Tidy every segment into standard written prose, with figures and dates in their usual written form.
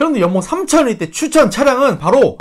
형님들 연봉 3천일 때 추천 차량은 바로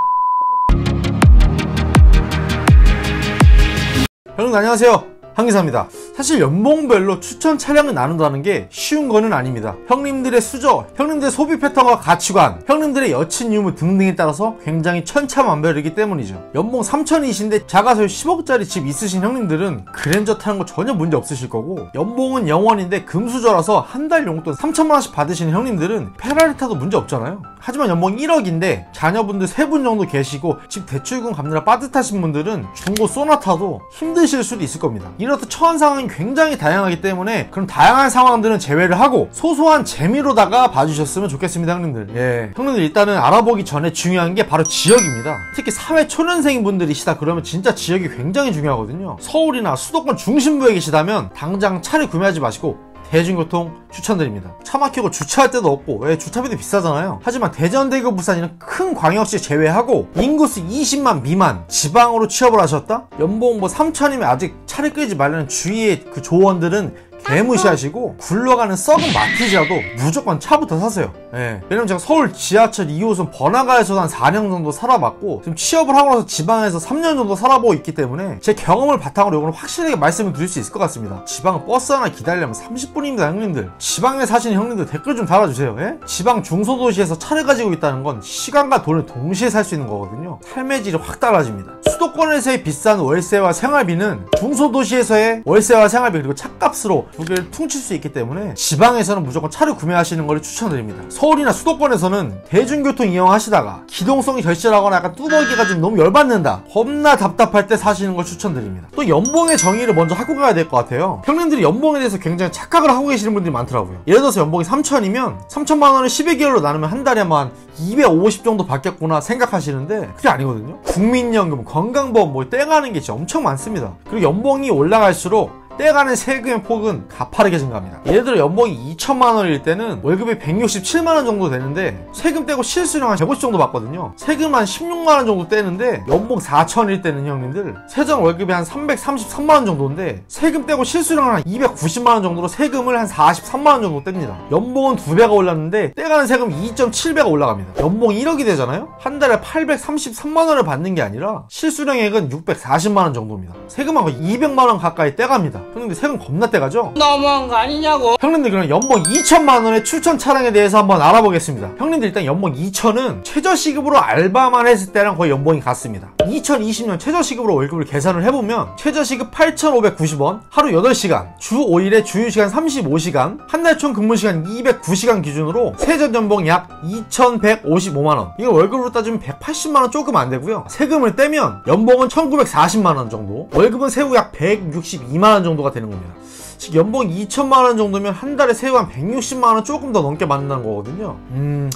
형님들 안녕하세요, 한기사입니다. 사실 연봉별로 추천 차량을 나눈다는 게 쉬운 거는 아닙니다. 형님들의 수저, 형님들의 소비 패턴과 가치관, 형님들의 여친 유무 등등에 따라서 굉장히 천차만별이기 때문이죠. 연봉 3천이신데 자가소유 10억짜리 집 있으신 형님들은 그랜저 타는 거 전혀 문제 없으실 거고, 연봉은 0원인데 금수저라서 한 달 용돈 3천만원씩 받으시는 형님들은 페라리 타도 문제 없잖아요. 하지만 연봉 1억인데 자녀분들 3분 정도 계시고 집 대출금 갚느라 빠듯하신 분들은 중고 소나타도 힘드실 수도 있을 겁니다. 이렇듯 처한 상황이 굉장히 다양하기 때문에 그럼 다양한 상황들은 제외를 하고 소소한 재미로다가 봐주셨으면 좋겠습니다, 형님들. 예, 형님들 일단은 알아보기 전에 중요한 게 바로 지역입니다. 특히 사회 초년생인 분들이시다 그러면 진짜 지역이 굉장히 중요하거든요. 서울이나 수도권 중심부에 계시다면 당장 차를 구매하지 마시고 대중교통 추천드립니다. 차 막히고 주차할 데도 없고, 왜 주차비도 비싸잖아요. 하지만 대전, 대구, 부산 이런 큰 광역시 제외하고 인구수 20만 미만 지방으로 취업을 하셨다? 연봉 뭐 3천이면 아직 차를 끌지 말라는 주위의 그 조언들은 개무시하시고 굴러가는 썩은 마티즈라도 무조건 차부터 사세요. 예. 왜냐면 제가 서울 지하철 2호선 번화가에서 한 4년 정도 살아봤고 지금 취업을 하고 나서 지방에서 3년 정도 살아보고 있기 때문에 제 경험을 바탕으로 이거는 확실하게 말씀을 드릴 수 있을 것 같습니다. 지방은 버스 하나 기다리려면 30분입니다, 형님들. 지방에 사시는 형님들 댓글 좀 달아주세요. 예? 지방 중소도시에서 차를 가지고 있다는 건 시간과 돈을 동시에 살 수 있는 거거든요. 삶의 질이 확 달라집니다. 수도권에서의 비싼 월세와 생활비는 중소도시에서의 월세와 생활비 그리고 차값으로 두 개를 퉁칠 수 있기 때문에 지방에서는 무조건 차를 구매하시는 걸 추천드립니다. 서울이나 수도권에서는 대중교통 이용하시다가 기동성이 절실하거나 약간 뚜벅이가 좀 너무 열받는다, 겁나 답답할 때 사시는 걸 추천드립니다. 또 연봉의 정의를 먼저 하고 가야 될 것 같아요. 형님들이 연봉에 대해서 굉장히 착각을 하고 계시는 분들이 많더라고요. 예를 들어서 연봉이 3천이면 3천만 원을 12개월로 나누면 한 달에 한 250 정도 받겠구나 생각하시는데 그게 아니거든요. 국민연금, 건강보험 뭐 떼가는 게 진짜 엄청 많습니다. 그리고 연봉이 올라갈수록 떼가는 세금의 폭은 가파르게 증가합니다. 예를 들어 연봉이 2천만 원일 때는 월급이 167만 원 정도 되는데 세금 떼고 실수령 한 150 정도 받거든요. 세금 한 16만 원 정도 떼는데 연봉 4천일 때는 형님들 세전 월급이 한 333만 원 정도인데 세금 떼고 실수령 한 290만 원 정도로 세금을 한 43만 원 정도 뗍니다. 연봉은 2배가 올랐는데 떼가는 세금 2.7배가 올라갑니다. 연봉 1억이 되잖아요? 한 달에 833만 원을 받는 게 아니라 실수령액은 640만 원 정도입니다. 세금은 거의 200만 원 가까이 떼갑니다. 형님들 세금 겁나 떼가죠? 너무한 거 아니냐고. 형님들 그럼 연봉 2천만 원의 추천 차량에 대해서 한번 알아보겠습니다. 형님들 일단 연봉 2천은 최저시급으로 알바만 했을 때랑 거의 연봉이 같습니다. 2020년 최저시급으로 월급을 계산을 해보면 최저시급 8,590원, 하루 8시간, 주 5일에 주휴시간 35시간, 한 달 총 근무시간 209시간 기준으로 세전연봉 약 2,155만원. 이거 월급으로 따지면 180만원 조금 안되고요. 세금을 떼면 연봉은 1,940만원 정도, 월급은 세후 약 162만원 정도가 되는 겁니다. 즉 연봉 2천만원 정도면 한 달에 세후 한 160만원 조금 더 넘게 받는다는 거거든요.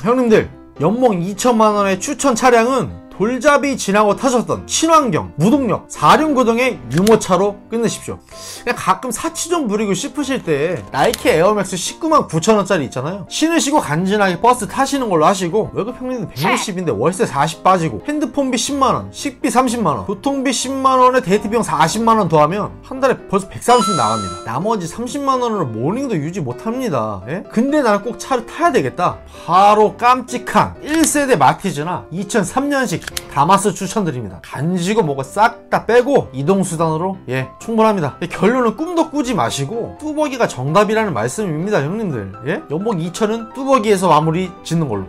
형님들 연봉 2천만원의 추천 차량은 돌잡이 지나고 타셨던 친환경, 무동력, 4륜구동의 유모차로 끝내십시오. 그냥 가끔 사치 좀 부리고 싶으실 때 나이키 에어맥스 19만 9천원짜리 있잖아요. 신으시고 간지나게 버스 타시는 걸로 하시고 월급 평균은 160인데 월세 40 빠지고 핸드폰비 10만원, 식비 30만원, 교통비 10만원에 데이트 비용 40만원 더하면 한 달에 벌써 130 나갑니다. 나머지 30만원으로 모닝도 유지 못합니다. 예? 근데 나는 꼭 차를 타야 되겠다. 바로 깜찍한 1세대 마티즈나 2003년식 다마스 추천드립니다. 간지고 뭐고 싹 다 빼고 이동수단으로 충분합니다. 결론은 꿈도 꾸지 마시고 뚜벅이가 정답이라는 말씀입니다, 형님들. 연봉 2천은 뚜벅이에서 마무리 짓는 걸로.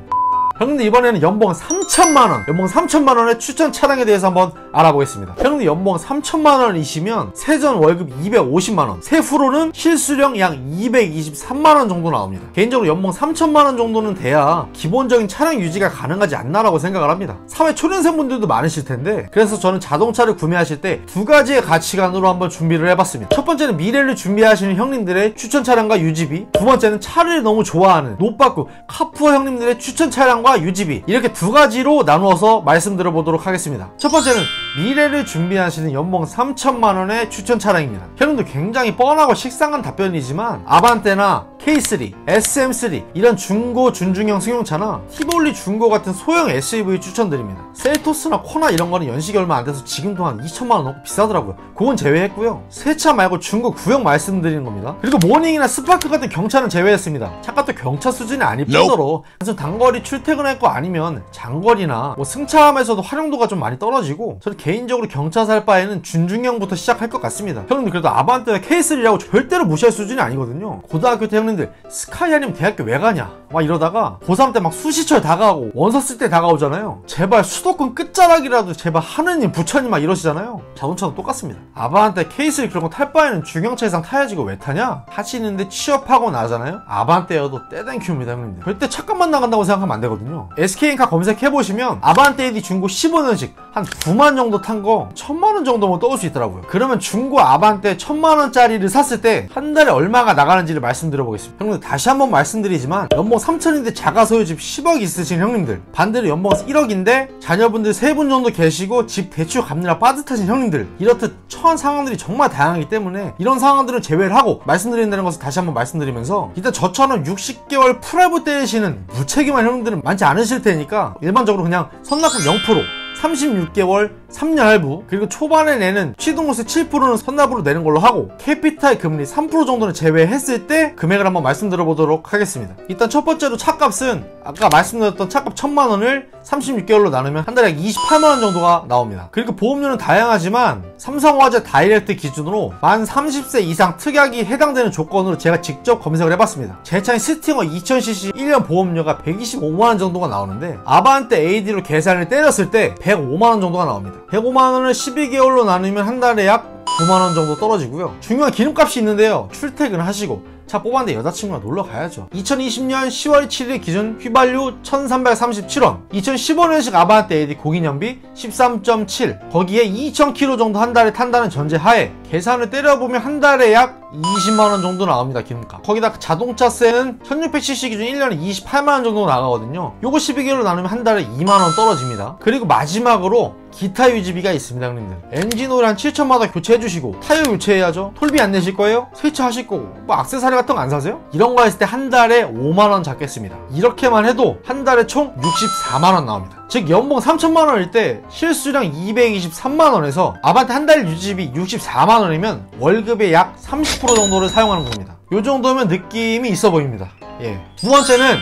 형님들 이번에는 연봉 3천만원, 연봉 3천만원의 추천 차량에 대해서 한번 알아보겠습니다. 형님들 연봉 3천만원이시면 세전 월급 250만원, 세후로는 실수령 약 223만원 정도 나옵니다. 개인적으로 연봉 3천만원 정도는 돼야 기본적인 차량 유지가 가능하지 않나라고 생각을 합니다. 사회 초년생분들도 많으실 텐데 그래서 저는 자동차를 구매하실 때 두 가지의 가치관으로 한번 준비를 해봤습니다. 첫 번째는 미래를 준비하시는 형님들의 추천 차량과 유지비, 두 번째는 차를 너무 좋아하는 노빠꾸 카푸어 형님들의 추천 차량 유지비, 이렇게 두 가지로 나누어서 말씀드려 보도록 하겠습니다. 첫 번째는 미래를 준비하시는 연봉 3천만원의 추천 차량입니다. 형님도 굉장히 뻔하고 식상한 답변이지만 아반떼나 K3, SM3 이런 중고 준중형 승용차나 티볼리 중고 같은 소형 SUV 추천드립니다. 셀토스나 코나 이런 거는 연식이 얼마 안 돼서 지금도 한 2천만원 넘고 비싸더라고요. 그건 제외했고요. 새 차 말고 중고 구형 말씀드리는 겁니다. 그리고 모닝이나 스파크 같은 경차는 제외했습니다. 차가 또 경차 수준이 아닐 뿐더러 단순 단거리 출퇴근할 거 아니면 장거리나 뭐 승차함에서도 활용도가 좀 많이 떨어지고 저는 개인적으로 경차 살 바에는 준중형부터 시작할 것 같습니다. 형님들 그래도 아반떼나 K3라고 절대로 무시할 수준이 아니거든요. 고등학교 때 형님들 스카이 아니면 대학교 왜 가냐 막 이러다가 고3 때 막 수시철 다가오고 원서 쓸 때 다가오잖아요. 제발 수도권 끝자락이라도 제발 하느님 부처님 막 이러시잖아요. 자동차도 똑같습니다. 아반떼 K3 그런 거 탈 바에는 중형차 이상 타야지 이거 왜 타냐 하시는데 취업하고 나잖아요. 아반떼여도 떼땡큐입니다 형님들. 절대 차값만 나간다고 생각하면 안 되거든요. SK엔카 검색해보시면 아반떼 AD 중고 15년식 한 9만 정도 탄 거 1000만원 정도면 떠올 수 있더라고요. 그러면 중고 아반떼 1000만원짜리를 샀을 때 한 달에 얼마가 나가는지를 말씀드려보겠습니다. 형님들 다시 한번 말씀드리지만 연봉 3천인데 자가 소유집 10억 있으신 형님들, 반대로 연봉 1억인데 자녀분들 3분 정도 계시고 집 대출 갚느라 빠듯하신 형님들, 이렇듯 처한 상황들이 정말 다양하기 때문에 이런 상황들은 제외를 하고 말씀드린다는 것을 다시 한번 말씀드리면서, 일단 저처럼 60개월 풀할부 떼시는 무책임한 형님들은 많지 않으실 테니까 일반적으로 그냥 선납금 0%, 36개월 3년 할부, 그리고 초반에 내는 취등록세 7%는 선납으로 내는 걸로 하고 캐피탈 금리 3% 정도는 제외했을 때 금액을 한번 말씀드려보도록 하겠습니다. 일단 첫 번째로 차값은 아까 말씀드렸던 차값 1000만원을 36개월로 나누면 한 달에 28만원 정도가 나옵니다. 그리고 보험료는 다양하지만 삼성화재 다이렉트 기준으로 만 30세 이상 특약이 해당되는 조건으로 제가 직접 검색을 해봤습니다. 제 차인 스팅어 2000cc 1년 보험료가 125만원 정도가 나오는데 아반떼 AD로 계산을 때렸을 때 105만원 정도가 나옵니다. 105만원을 12개월로 나누면 한 달에 약 9만원 정도 떨어지고요. 중요한 기름값이 있는데요. 출퇴근하시고 차 뽑았는데 여자친구랑 놀러 가야죠. 2020년 10월 7일 기준 휘발유 1337원, 2015년식 아반떼 AD 고기년비 13.7, 거기에 2000km 정도 한 달에 탄다는 전제하에 계산을 때려보면 한 달에 약 20만원 정도 나옵니다. 기름값. 거기다 자동차세는 1600cc 기준 1년에 28만원 정도 나가거든요. 요거 12개월로 나누면 한 달에 2만원 떨어집니다. 그리고 마지막으로 기타 유지비가 있습니다 형님들. 엔진오일 한 7천마다 교체해주시고 타이어 교체해야죠. 톨비 안 내실 거예요? 세차하실 거고 뭐 액세서리 같은 거 안 사세요? 이런 거 했을 때 한 달에 5만원 잡겠습니다. 이렇게만 해도 한 달에 총 64만원 나옵니다. 즉 연봉 3천만원일 때 실수령 223만원에서 아반떼 한 달 유지비 64만원이면 월급의 약 30% 정도를 사용하는 겁니다. 요 정도면 느낌이 있어 보입니다. 예. 두 번째는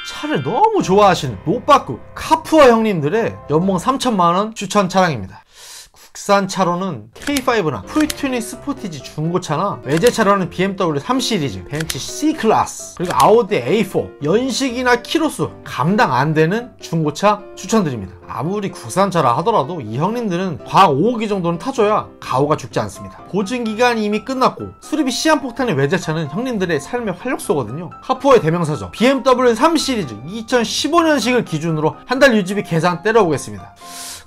차를 너무 좋아하시는 노빠꾸 카푸어 형님들의 연봉 3천만원 추천 차량입니다. 국산 차로는 K5나 풀튜닝 스포티지 중고차나 외제차로는 BMW 3 시리즈, 벤츠 C클래스, 그리고 아우디 A4, 연식이나 키로수 감당 안 되는 중고차 추천드립니다. 아무리 국산차라 하더라도 이 형님들은 과학 5호기 정도는 타줘야 가오가 죽지 않습니다. 보증기간이 이미 끝났고 수리비 시한폭탄의 외제차는 형님들의 삶의 활력소거든요. 카푸어의 대명사죠. BMW 3 시리즈 2015년식을 기준으로 한 달 유지비 계산 때려보겠습니다.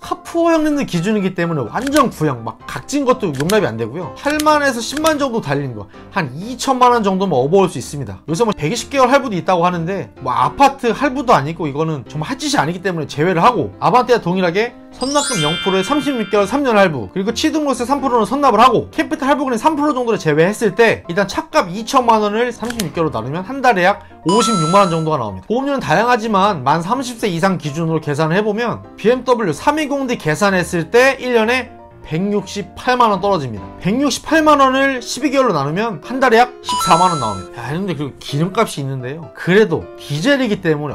카푸어 형님들 기준이기 때문에 완전 구형 막 각진 것도 용납이 안 되고요. 8만에서 10만 정도 달리는 거 한 2천만원 정도면 업어올 수 있습니다. 요새 뭐 120개월 할부도 있다고 하는데 뭐 아파트 할부도 아니고 이거는 정말 할 짓이 아니기 때문에 제외를 하고, 아반떼와 동일하게 선납금 0%에 36개월 3년 할부, 그리고 취등록세 3%는 선납을 하고 캐피탈 할부금이 3% 정도를 제외했을 때 일단 차값 2천만원을 36개월로 나누면 한 달에 약 56만원 정도가 나옵니다. 보험료는 다양하지만 만 30세 이상 기준으로 계산을 해보면 BMW 320D 계산했을 때 1년에 168만원 떨어집니다. 168만원을 12개월로 나누면 한 달에 약 14만원 나옵니다. 야, 근데 그리고 기름값이 있는데요. 그래도 디젤이기 때문에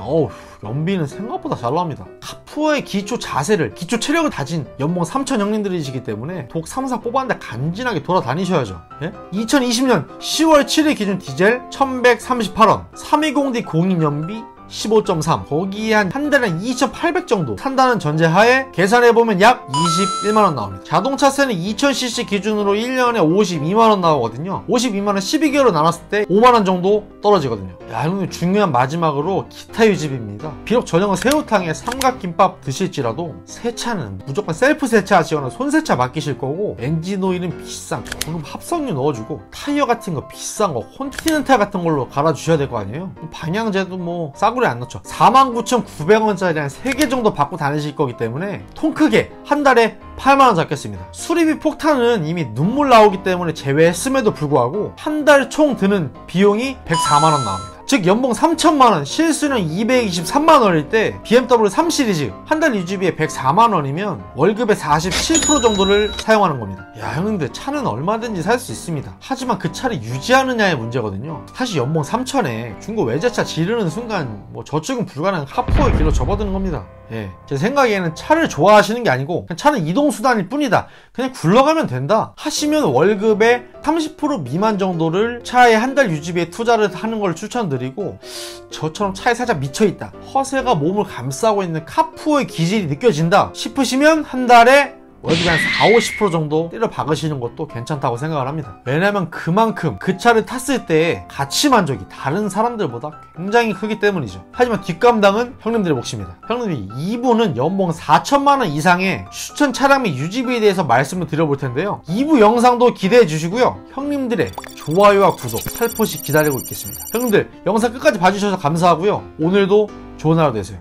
연비는 생각보다 잘 나옵니다. 카푸어의 기초 자세를, 기초 체력을 다진 연봉 3천 형님들이시기 때문에 독 3사 뽑았는데 간지나게 돌아다니셔야죠. 예? 2020년 10월 7일 기준 디젤 1138원, 320D 공인연비 15.3, 거기에 한 달에 2,800 정도 탄다는 전제하에 계산해보면 약 21만원 나옵니다. 자동차세는 2000cc 기준으로 1년에 52만원 나오거든요. 52만원 12개월로 나눴을 때 5만원 정도 떨어지거든요. 야, 형님 중요한 마지막으로 기타 유지비입니다. 비록 저녁은 새우탕에 삼각김밥 드실지라도 세차는 무조건 셀프 세차하시거나 손세차 맡기실 거고, 엔진 오일은 비싼 고급 합성유 넣어주고, 타이어 같은 거 비싼 거 콘티넨탈 같은 걸로 갈아주셔야 될 거 아니에요. 방향제도 뭐 싸고 싸구려 안 넣죠. 49,900원짜리 한 3개 정도 받고 다니실 거기 때문에 통 크게 한 달에 8만원 잡겠습니다. 수리비 폭탄은 이미 눈물 나오기 때문에 제외했음에도 불구하고 한 달 총 드는 비용이 104만원 나옵니다. 즉 연봉 3천만원, 실수령 223만원일 때 BMW 3시리즈 한 달 유지비에 104만원이면 월급의 47% 정도를 사용하는 겁니다. 야 형님들, 차는 얼마든지 살 수 있습니다. 하지만 그 차를 유지하느냐의 문제거든요. 사실 연봉 3천에 중고 외제차 지르는 순간 뭐 저축은 불가능한 하프의 길로 접어드는 겁니다. 예, 제 생각에는 차를 좋아하시는 게 아니고 그냥 차는 이동수단일 뿐이다, 그냥 굴러가면 된다 하시면 월급의 30% 미만 정도를 차의 한 달 유지비에 투자를 하는 걸 추천드리고, 저처럼 차에 살짝 미쳐있다, 허세가 몸을 감싸고 있는 카푸어의 기질이 느껴진다 싶으시면 한 달에 월급이 한 40~50% 정도 때려 박으시는 것도 괜찮다고 생각을 합니다. 왜냐면 그만큼 그 차를 탔을 때의 가치 만족이 다른 사람들보다 굉장히 크기 때문이죠. 하지만 뒷감당은 형님들의 몫입니다. 형님들이 2부는 연봉 4천만원 이상의 추천 차량 및 유지비에 대해서 말씀을 드려볼 텐데요. 2부 영상도 기대해 주시고요. 형님들의 좋아요와 구독 살포시 기다리고 있겠습니다. 형님들 영상 끝까지 봐주셔서 감사하고요. 오늘도 좋은 하루 되세요.